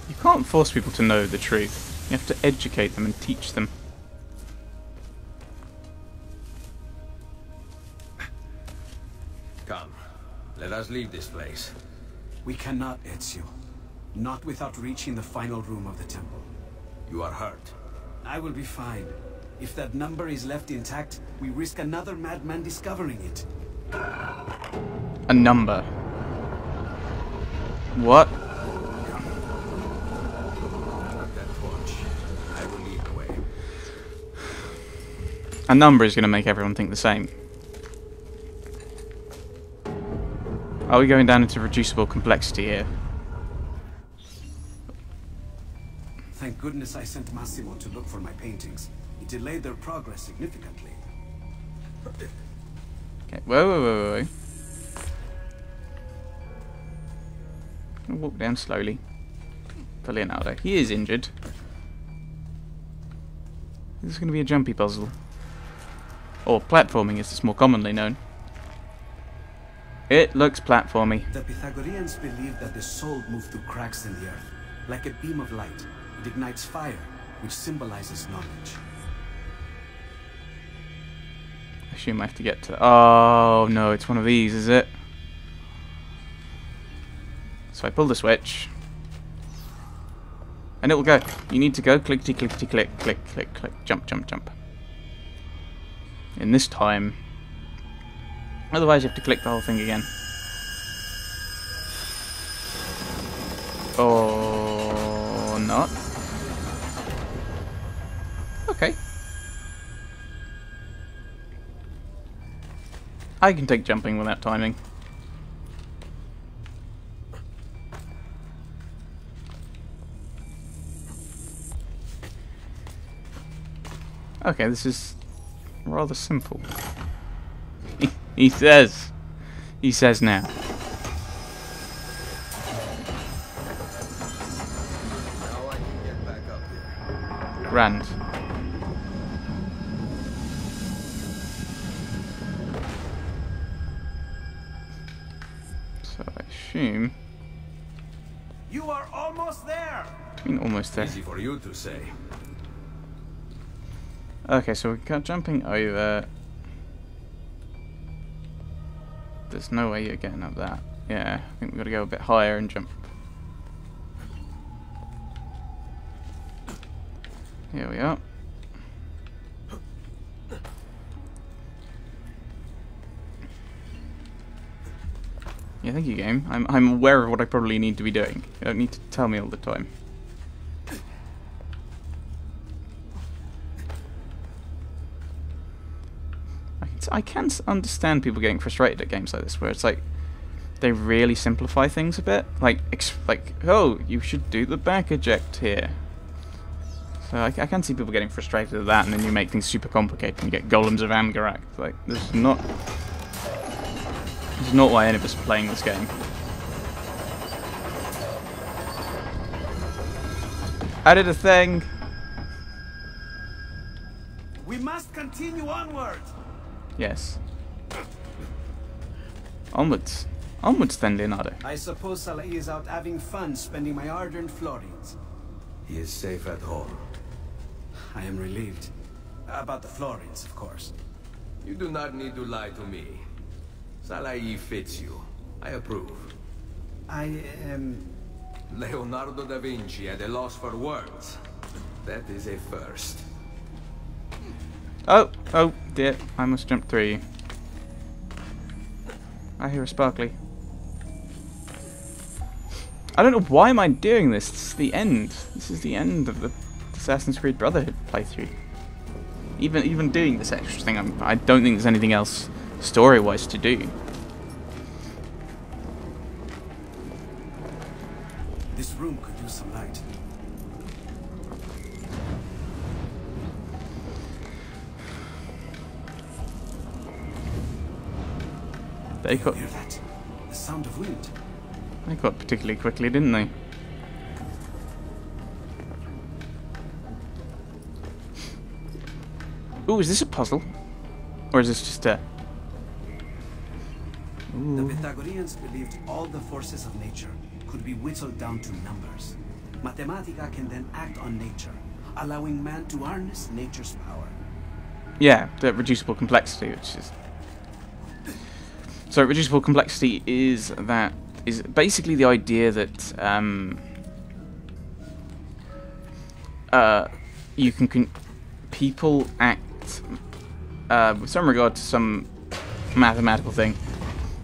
You can't force people to know the truth. You have to educate them and teach them. Come, let us leave this place. We cannot, Ezio. Not without reaching the final room of the temple. You are hurt. I will be fine. If that number is left intact, we risk another madman discovering it. A number. What? That torch. I will lead the way. A number is going to make everyone think the same. Are we going down into reducible complexity here? Thank goodness I sent Massimo to look for my paintings. It delayed their progress significantly. Okay, whoa. I'll walk down slowly. For Leonardo. He is injured. This is going to be a jumpy puzzle. Or platforming as it's more commonly known. It looks platformy. The Pythagoreans believed that the soul moved through cracks in the earth. Like a beam of light, it ignites fire, which symbolizes knowledge. I assume I have to get to... Oh, no, it's one of these, is it? So I pull the switch. And it will go. You need to go. Clickety, clickety, click, click, click, click. Jump, jump, jump. In this time... Otherwise you have to click the whole thing again. Or not. Okay. I can take jumping without timing. Okay, this is rather simple. He says. He says now. Now I can get back up here. Grand. So I assume... You are almost there! I mean, almost there. Easy for you to say. Okay, so we got jumping over... There's no way you're getting up that. Yeah, I think we've got to go a bit higher and jump. Here we are. Yeah, thank you, game. I'm aware of what I probably need to be doing. You don't need to tell me all the time. I can understand people getting frustrated at games like this, where it's like they really simplify things a bit. Like, oh, you should do the back eject here. So I can see people getting frustrated at that, and then you make things super complicated and you get golems of Amgarak. Like, this is not why any of us are playing this game. I did a thing. We must continue onward! Yes. Onwards. Onwards then, Leonardo. I suppose Salai is out having fun spending my hard-earned florins. He is safe at home. I am relieved. About the florins, of course. You do not need to lie to me. Salai fits you. I approve. I am... Leonardo da Vinci at a loss for words. That is a first. Oh dear, I must jump through you. I hear a sparkly. I don't know why am I doing this. This is the end. This is the end of the Assassin's Creed Brotherhood playthrough. Even doing this extra thing, I don't think there's anything else story-wise to do. This room could use some light. They got... Hear that? The sound of wind. They got particularly quickly, didn't they? Ooh, is this a puzzle? Or is this just a... The Pythagoreans believed all the forces of nature could be whittled down to numbers. Mathematica can then act on nature, allowing man to harness nature's power. Yeah, the reducible complexity, which is... So reducible complexity is basically the idea that you can people act with some regard to some mathematical thing.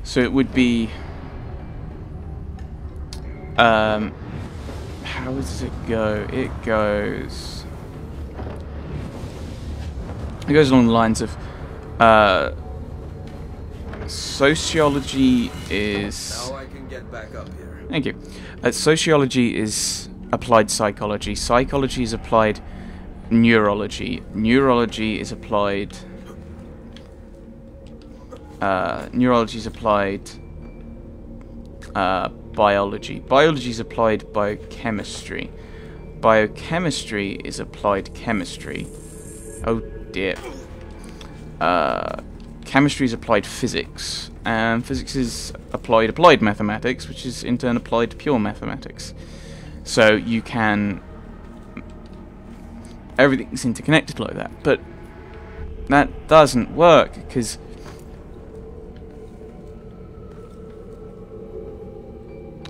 So it would be how does it go? It goes along the lines of sociology is... Now I can get back up here. Thank you. Sociology is applied psychology. Psychology is applied neurology. Neurology is applied... neurology is applied biology. Biology is applied biochemistry. Biochemistry is applied chemistry. Oh dear. Chemistry is applied physics, and physics is applied mathematics, which is in turn applied pure mathematics. So you can... everything's interconnected like that, but that doesn't work, because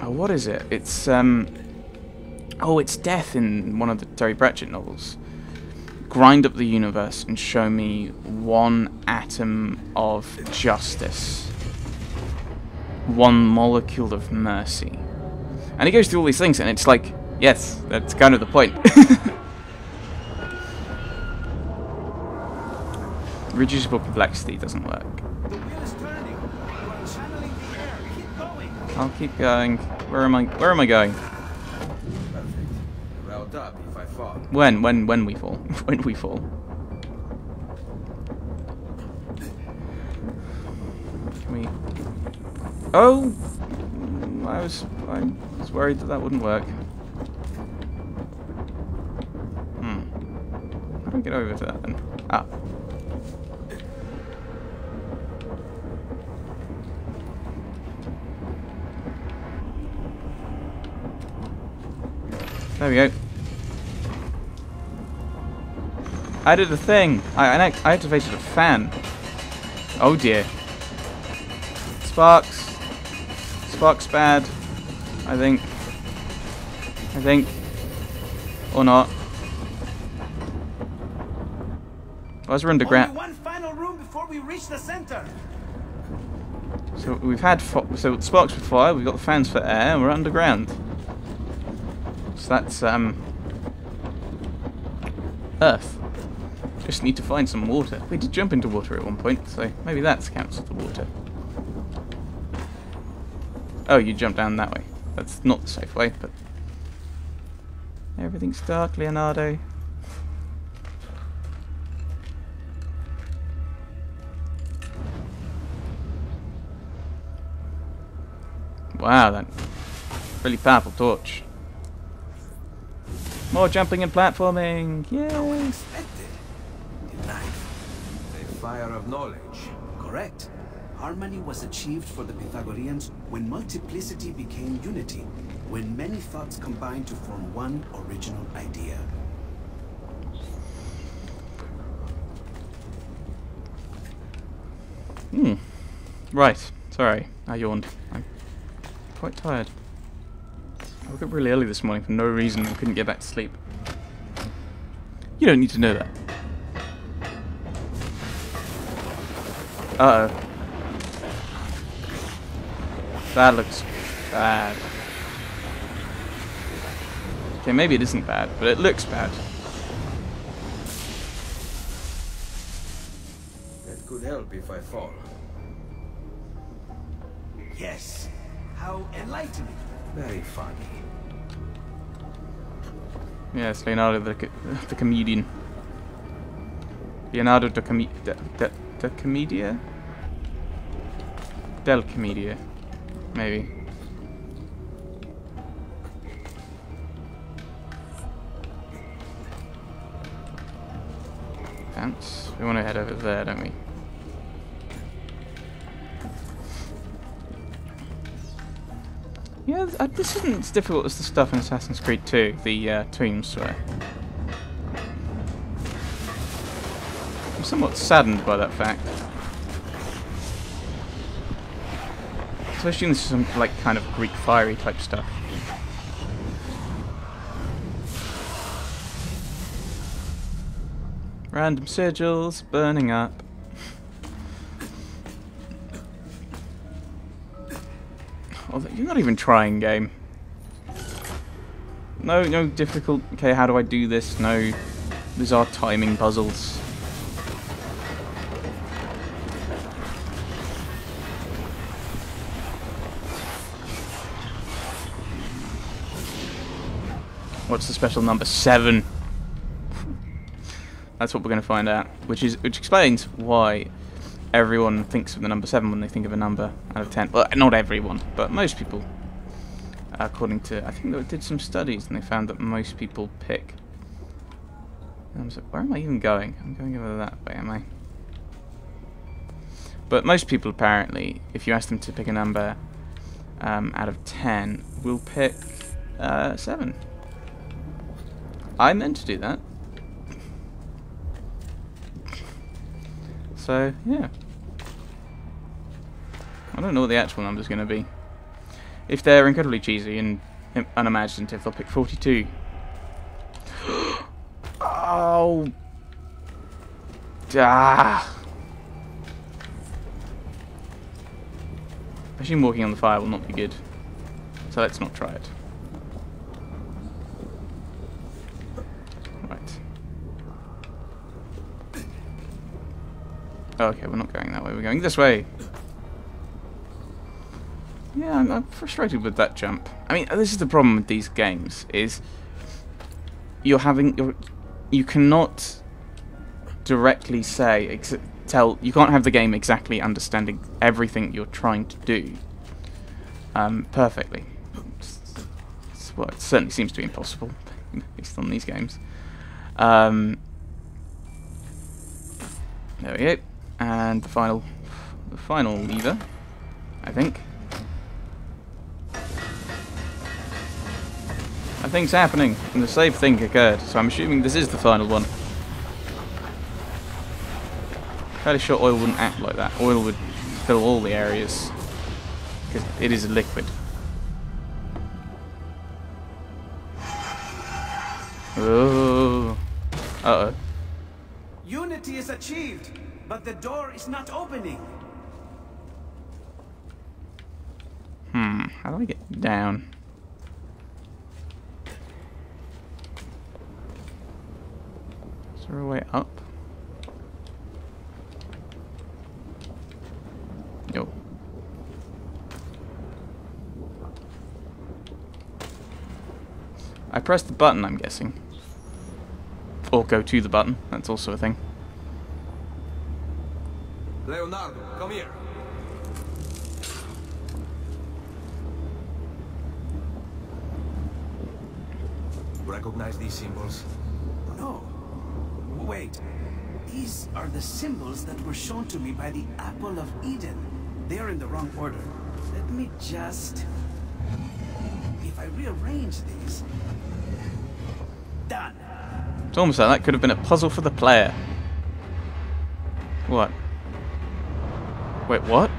oh, what is it? It's oh, it's death in one of the Terry Pratchett novels. Grind up the universe and show me one atom of justice. One molecule of mercy. And he goes through all these things, and it's like, yes, that's kind of the point. Reducible complexity doesn't work. The wheel is turning. You are channeling the air. Keep going. I'll keep going. Where am I going? Perfect. Route up if I fall. When we fall. When we fall. Can we... Oh! I was worried that wouldn't work. How do I get over to that then? Ah. There we go. I did a thing. I activated a fan. Oh dear. Sparks. Sparks bad. I think. Or not. As we're underground. Only one final room before we reach the center. So we've had so sparks for fire. We've got the fans for air. And we're underground. So that's Earth. Just need to find some water. We did jump into water at one point, so maybe that counts as the water. Oh, you jump down that way. That's not the safe way, but everything's dark, Leonardo. Wow, that really powerful torch. More jumping and platforming! Yay! Unexpected. Denied. A fire of knowledge. Correct. Harmony was achieved for the Pythagoreans when multiplicity became unity, when many thoughts combined to form one original idea. Right. Sorry, I yawned. I'm quite tired. I woke up really early this morning for no reason and couldn't get back to sleep. You don't need to know that. Uh-oh. That looks bad. Okay, maybe it isn't bad, but it looks bad. That could help if I fall. Yes. How enlightening. Very funny. Yes, Leonardo the comedian. Leonardo the Commedia? Del Commedia. Maybe. Pants. We want to head over there, don't we? Yeah, this isn't as difficult as the stuff in Assassin's Creed 2, the tombs were. I'm somewhat saddened by that fact. So I assume this is some like kind of Greek fiery type stuff. Random sigils burning up. Oh, you're not even trying, game. No difficult. Okay, how do I do this? No, these are timing puzzles. What's the special number? 7. That's what we're going to find out, which explains why everyone thinks of the number 7 when they think of a number out of 10. Well, not everyone, but most people. According to, I think they did some studies and they found that most people pick. Where am I even going? I'm going over that way, am I? But most people apparently, if you ask them to pick a number out of 10, will pick 7. I meant to do that. So, yeah. I don't know what the actual number's going to be. If they're incredibly cheesy and unimaginative, they'll pick 42. Oh! Ah! I assume walking on the fire will not be good. So let's not try it. Right. Okay, we're not going that way, we're going this way. Yeah, I'm frustrated with that jump. I mean, this is the problem with these games, is you cannot directly say, you can't have the game exactly understanding everything you're trying to do perfectly. Well, it certainly seems to be impossible based on these games. There we go, and the final lever, I think. A thing's happening, and the same thing occurred, so I'm assuming this is the final one. Fairly sure oil wouldn't act like that. Oil would fill all the areas, because it is a liquid. Oh. Uh-oh. Unity is achieved, but the door is not opening. How do I get down? Is there a way up? No. I pressed the button, I'm guessing. Or go to the button, that's also a thing. Leonardo, come here. Recognize these symbols? No. Wait. These are the symbols that were shown to me by the Apple of Eden. They are in the wrong order. Let me just... If I rearrange these... Done. It's almost like that could have been a puzzle for the player. What? Wait, what?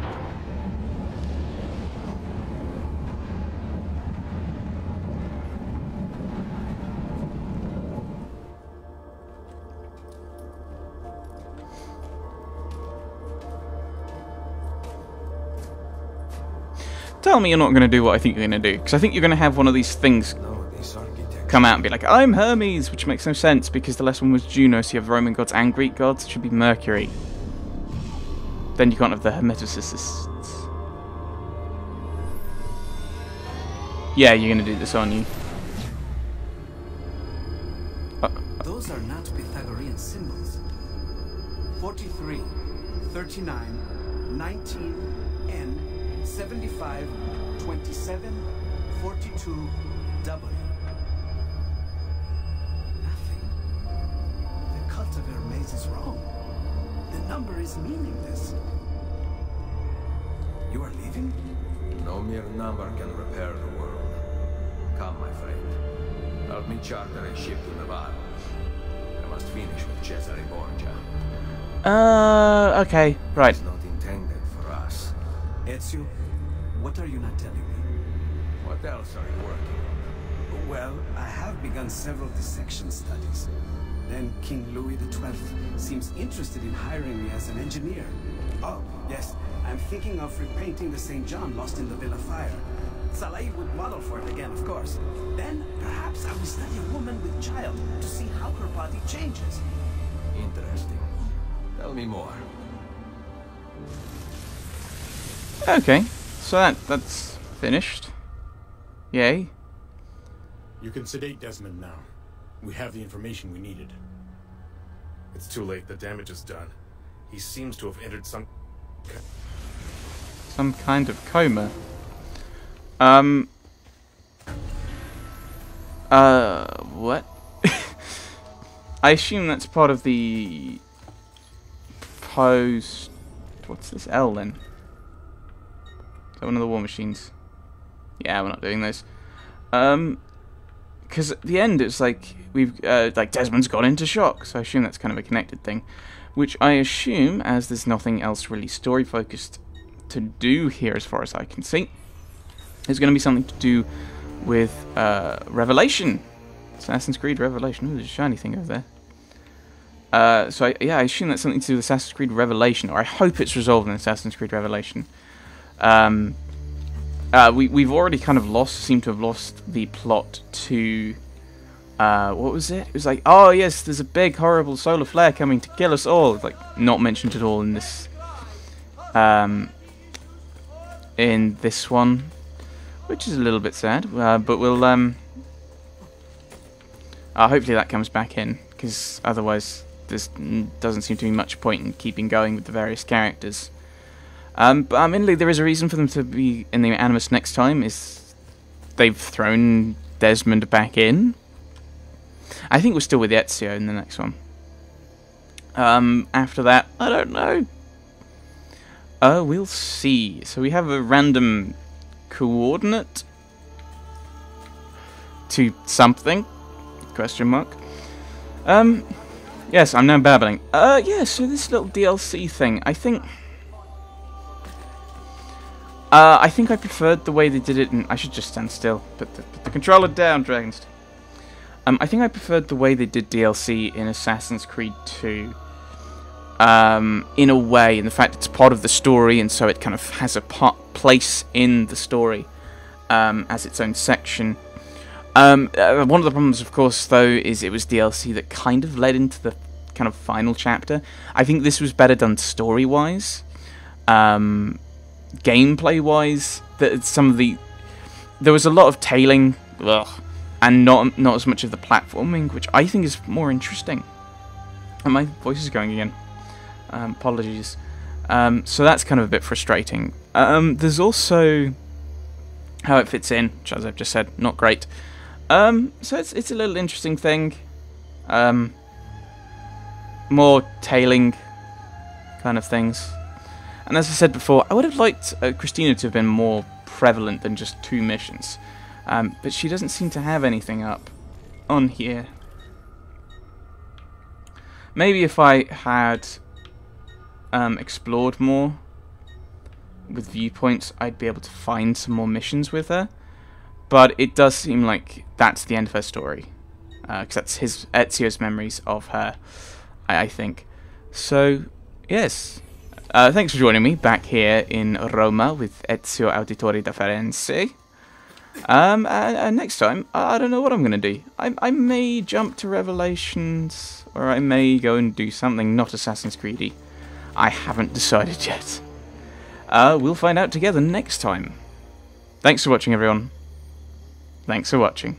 Tell me you're not going to do what I think you're going to do, because I think you're going to have one of these things come out and be like, I'm Hermes, which makes no sense because the last one was Juno, so you have Roman gods and Greek gods. It should be Mercury. Then you can't have the Hermeticists. Yeah, you're going to do this, aren't you? Those are not Pythagorean symbols. 43, 39, 19, N, 75, 27, 42, W. Nothing. The cultivar maze is wrong. The number is meaningless. You are leaving? No No mere number can repair the world. Come, my friend. Help me charter a ship to Navarro. I must finish with Cesare Borgia. Okay, right. It's not intended for us. Ezio, what are you not telling me? What else are you working on? Well, I have begun several dissection studies. Then King Louis XII seems interested in hiring me as an engineer. Oh, yes, I'm thinking of repainting the St. John lost in the Villa fire. Salai would model for it again, of course. Then, perhaps I will study a woman with child to see how her body changes. Interesting. Tell me more. Okay, so that's finished. Yay. You can sedate Desmond now. We have the information we needed. It's too late. The damage is done. He seems to have entered some kind of coma. What? I assume that's part of the post... What's this L then? Is that one of the war machines? Yeah, we're not doing this. Because at the end it's like we've like Desmond's gone into shock, so I assume that's kind of a connected thing. Which I assume, as there's nothing else really story focused to do here as far as I can see, is going to be something to do with Revelation. Assassin's Creed Revelation. Ooh, there's a shiny thing over there. So I assume that's something to do with Assassin's Creed Revelation, or I hope it's resolved in Assassin's Creed Revelation. We've already kind of seem to have lost the plot to, what was it? It was like, oh yes, there's a big horrible solar flare coming to kill us all. Like, not mentioned at all in this, one, which is a little bit sad. But we'll, hopefully that comes back in, because otherwise there doesn't seem to be much point in keeping going with the various characters. But admittedly, there is a reason for them to be in the Animus next time, is they've thrown Desmond back in. I think we're still with Ezio in the next one. After that, I don't know. We'll see. So we have a random coordinate to something, question mark. Yes, I'm now babbling. Yeah, so this little DLC thing, I think I preferred the way they did it, and I should just stand still. Put the controller down, Dragons. I think I preferred the way they did DLC in Assassin's Creed 2. In a way, in the fact it's part of the story, and so it kind of has a place in the story as its own section. One of the problems, of course, though, is it was DLC that kind of led into the kind of final chapter. I think this was better done story-wise. Gameplay-wise, there was a lot of tailing, and not as much of the platforming, which I think is more interesting. And my voice is going again. Apologies. So that's kind of a bit frustrating. There's also how it fits in, which, as I've just said, not great. So it's a little interesting thing. More tailing kind of things. And as I said before, I would have liked Christina to have been more prevalent than just 2 missions. But she doesn't seem to have anything up on here. Maybe if I had explored more with viewpoints, I'd be able to find some more missions with her. But it does seem like that's the end of her story. Because that's Ezio's memories of her, I think. So, yes. Thanks for joining me back here in Roma with Ezio Auditore da Firenze. And next time, I don't know what I'm going to do. I may jump to Revelations, or I may go and do something not Assassin's Creedy. I haven't decided yet. We'll find out together next time. Thanks for watching, everyone. Thanks for watching.